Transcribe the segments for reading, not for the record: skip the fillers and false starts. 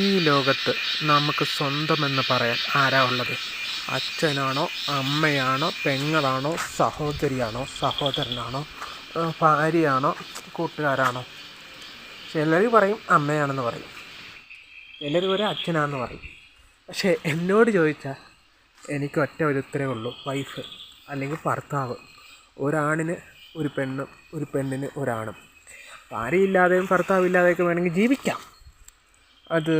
ഈ ലോകത്ത് നമുക്ക് സ്വന്തമെന്ന് പറയാൻ ആരാ ഉള്ളത്? അച്ഛനാണോ, അമ്മയാണോ, പെങ്ങളാണോ, സഹോദരിയാണോ, സഹോദരനാണോ, ഭാര്യയാണോ, കൂട്ടുകാരാണോ? ചിലർ പറയും അമ്മയാണെന്ന് പറയും, ചിലർ പറയും അച്ഛനാണെന്ന് പറയും. പക്ഷേ എന്നോട് ചോദിച്ചാൽ എനിക്ക് ഒറ്റ ഒരു ഉത്തരവേ ഉള്ളൂ: വൈഫ് അല്ലെങ്കിൽ ഭർത്താവ്. ഒരാണിന് ഒരു പെണ്ണും, ഒരു പെണ്ണിന് ഒരാണും. ഭാര്യയില്ലാതെയും ഭർത്താവില്ലാതെയൊക്കെ വേണമെങ്കിൽ ജീവിക്കാം. അത്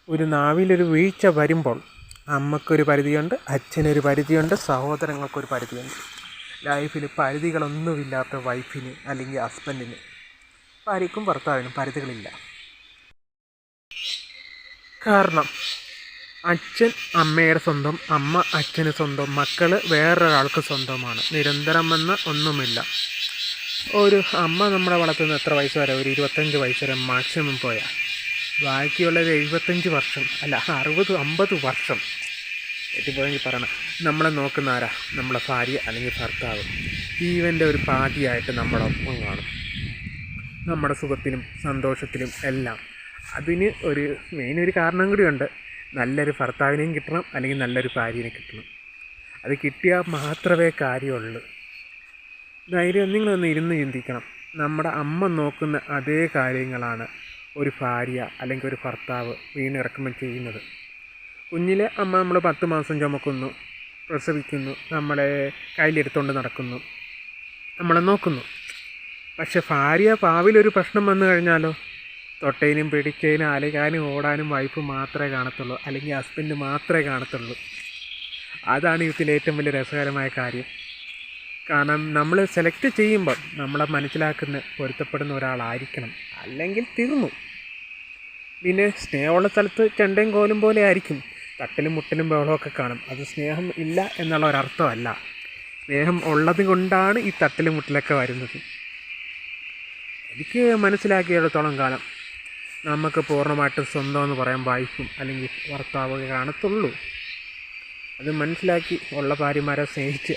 ഒരു നാവിലൊരു വീഴ്ച വരുമ്പോൾ അമ്മക്കൊരു പരിധിയുണ്ട്, അച്ഛനൊരു പരിധിയുണ്ട്, സഹോദരങ്ങൾക്കൊരു പരിധിയുണ്ട്. ലൈഫിൽ പരിധികളൊന്നുമില്ലാത്ത വൈഫിന് അല്ലെങ്കിൽ ഹസ്ബൻഡിന്, ഭാര്യയ്ക്കും ഭർത്താവിനും പരിധികളില്ല. കാരണം അച്ഛൻ അമ്മയുടെ സ്വന്തം, അമ്മ അച്ഛന് സ്വന്തം, മക്കൾ വേറൊരാൾക്ക് സ്വന്തമാണ്. നിരന്തരം എന്ന ഒന്നുമില്ല. ഒരു അമ്മ നമ്മളെ വളർത്തുന്ന എത്ര വയസ്സ് വരെ? ഒരു 25 വയസ്സ് വരെ മാക്സിമം പോയാൽ. ബാക്കിയുള്ളത് 75 വർഷം, അല്ല 60-50 വർഷം എത്തിപ്പോയെങ്കിൽ പറയണം. നമ്മളെ നോക്കുന്ന ആരാ? നമ്മളെ ഭാര്യ അല്ലെങ്കിൽ ഭർത്താവ്. ജീവൻ്റെ ഒരു പാതിയായിട്ട് നമ്മളൊപ്പം കാണും, നമ്മുടെ സുഖത്തിലും സന്തോഷത്തിലും എല്ലാം. അതിന് ഒരു മെയിനൊരു കാരണം കൂടിയുണ്ട്: നല്ലൊരു ഭർത്താവിനെയും കിട്ടണം, അല്ലെങ്കിൽ നല്ലൊരു ഭാര്യനെ കിട്ടണം. അത് കിട്ടിയാൽ മാത്രമേ കാര്യമുള്ളൂ. നിങ്ങളൊന്ന് ഇരുന്ന് ചിന്തിക്കണം. നമ്മുടെ അമ്മ നോക്കുന്ന അതേ കാര്യങ്ങളാണ് ഒരു ഭാര്യ അല്ലെങ്കിൽ ഒരു ഭർത്താവ് വീണിറക്കുമ്പോൾ ചെയ്യുന്നത്. കുഞ്ഞിലെ അമ്മ നമ്മൾ 10 മാസം ചുമക്കുന്നു, പ്രസവിക്കുന്നു, നമ്മളെ കയ്യിലെടുത്തുകൊണ്ട് നടക്കുന്നു, നമ്മളെ നോക്കുന്നു. പക്ഷെ ഭാര്യ പാവിലൊരു പ്രശ്നം വന്നു കഴിഞ്ഞാലോ, തൊട്ടേനും പിടിച്ചതിനും അലകാനും ഓടാനും വൈഫ് മാത്രമേ കാണത്തുള്ളൂ, അല്ലെങ്കിൽ ഹസ്ബൻഡ് മാത്രമേ കാണത്തുള്ളൂ. അതാണ് ഇതിലെ ഏറ്റവും വലിയ രസകരമായ കാര്യം. കാരണം നമ്മൾ സെലക്ട് ചെയ്യുമ്പം നമ്മളെ മനസ്സിലാക്കുന്ന, പൊരുത്തപ്പെടുന്ന ഒരാളായിരിക്കണം, അല്ലെങ്കിൽ തീർന്നു. പിന്നെ സ്നേഹമുള്ള സ്ഥലത്ത് ചെണ്ടയും കോലും പോലെ ആയിരിക്കും, തട്ടലും മുട്ടലും ബഹളമൊക്കെ കാണും. അത് സ്നേഹം ഇല്ല എന്നുള്ള ഒരർത്ഥമല്ല. സ്നേഹം ഉള്ളത് കൊണ്ടാണ് ഈ തട്ടലും മുട്ടലൊക്കെ വരുന്നത്. എനിക്ക് മനസ്സിലാക്കിയിടത്തോളം കാലം നമുക്ക് പൂർണ്ണമായിട്ടും സ്വന്തമെന്ന് പറയാൻ വൈഫും അല്ലെങ്കിൽ ഭർത്താവൊക്കെ കാണത്തുള്ളൂ. അത് മനസ്സിലാക്കി ഉള്ള ഭാര്യമാരെ സ്നേഹിച്ച്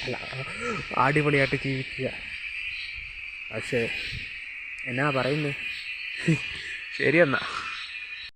അടിപൊളിയായിട്ട് ജീവിക്കുക. പക്ഷേ എന്നാ പറയുന്നത്? ശരിയെന്നാ.